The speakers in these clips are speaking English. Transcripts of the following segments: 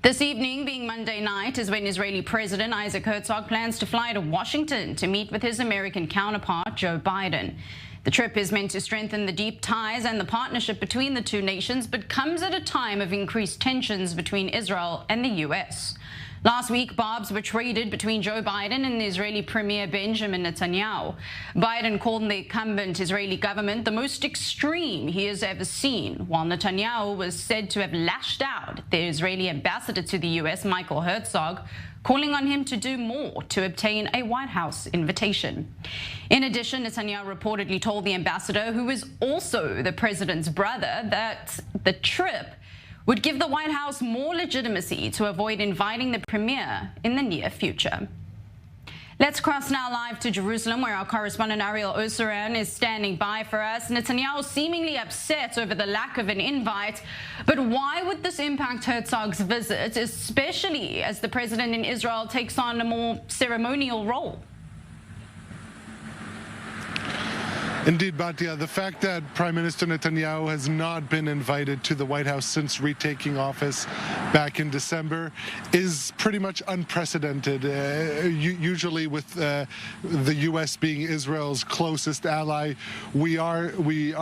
This evening, being Monday night, is when Israeli President Isaac Herzog plans to fly to Washington to meet with his American counterpart, Joe Biden. The trip is meant to strengthen the deep ties and the partnership between the two nations, but comes at a time of increased tensions between Israel and the U.S. Last week, barbs were traded between Joe Biden and the Israeli Premier Benjamin Netanyahu. Biden called the incumbent Israeli government the most extreme he has ever seen, while Netanyahu was said to have lashed out at the Israeli ambassador to the U.S.Michael Herzog, calling on him to do more to obtain a White House invitation. In addition, Netanyahu reportedly told the ambassador, who is also the president's brother, that the trip would give the White House more legitimacy to avoid inviting the premier in the near future. Let's cross now live to Jerusalem, where our correspondent Ariel Oseran is standing by for us. Netanyahu seemingly upset over the lack of an invite, but why would this impact Herzog's visit, especially as the president in Israel takes on a more ceremonial role? Indeed, Batia, the fact that Prime Minister Netanyahu has not been invited to the White House since retaking office back in December is pretty much unprecedented. Usually with the U.S. being Israel's closest ally, we are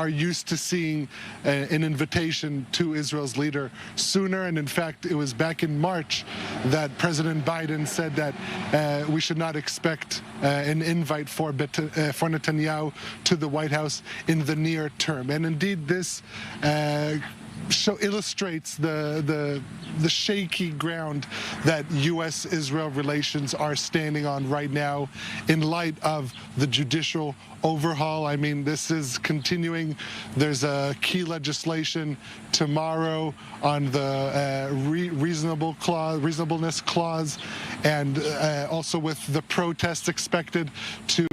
used to seeing an invitation to Israel's leader sooner. And in fact, it was back in March that President Biden said that we should not expect an invite for Netanyahu to the White House in the near term. And indeed, this illustrates the shaky ground that U.S.-Israel relations are standing on right now in light of the judicial overhaul. I mean, this is continuing. There's a key legislation tomorrow on the reasonableness clause, and also with the protests expected to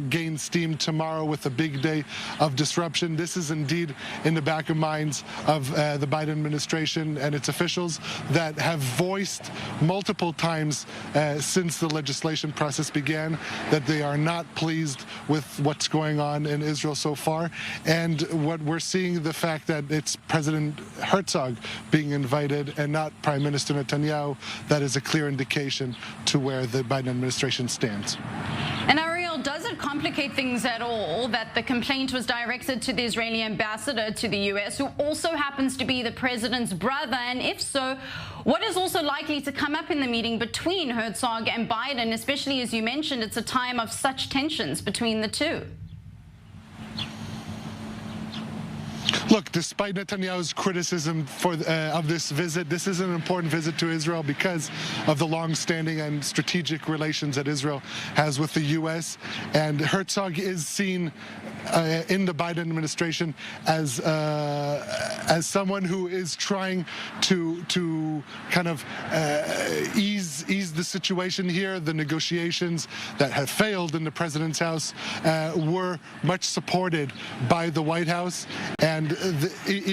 gain steam tomorrow with a big day of disruption. This is indeed in the back of minds of the Biden administration and its officials that have voiced multiple times since the legislation process began that they are not pleased with what's going on in Israel so far. And what we're seeing, the fact that it's President Herzog being invited and not Prime Minister Netanyahu, that is a clear indication to where the Biden administration stands. And Ariel, does it complicate things at all that the complaint was directed to the Israeli ambassador to the U.S., who also happens to be the president's brother? And if so, what is also likely to come up in the meeting between Herzog and Biden, especially as you mentioned, it's a time of such tensions between the two? Look, despite Netanyahu's criticism of this visit, this is an important visit to Israel because of the long-standing and strategic relations that Israel has with the U.S. And Herzog is seen in the Biden administration as someone who is trying to kind of ease the situation here. The negotiations that have failed in the president's house were much supported by the White House. And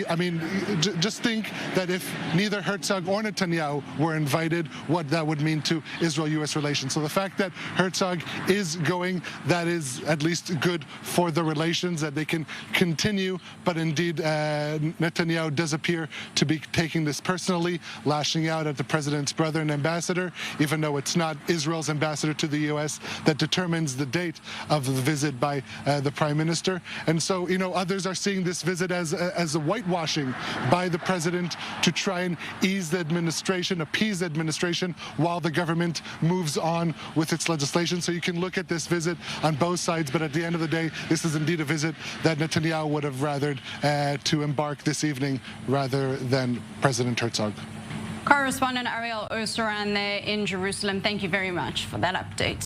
I mean, just think that if neither Herzog or Netanyahu were invited, what that would mean to Israel-U.S. relations. So the fact that Herzog is going, that is at least good for the relations, that they can continue. But indeed, Netanyahu does appear to be taking this personally, lashing out at the president's brother and ambassador, even though it's not Israel's ambassador to the U.S. that determines the date of the visit by the prime minister. And so, you know, others are seeing this visit as a whitewashing by the president to try and ease the administration, appease the administration, while the government moves on with its legislation. So you can look at this visit on both sides, but at the end of the day, this is indeed a visit that Netanyahu would have rathered to embark this evening rather than President Herzog. Correspondent Ariel Oseran there in Jerusalem, thank you very much for that update.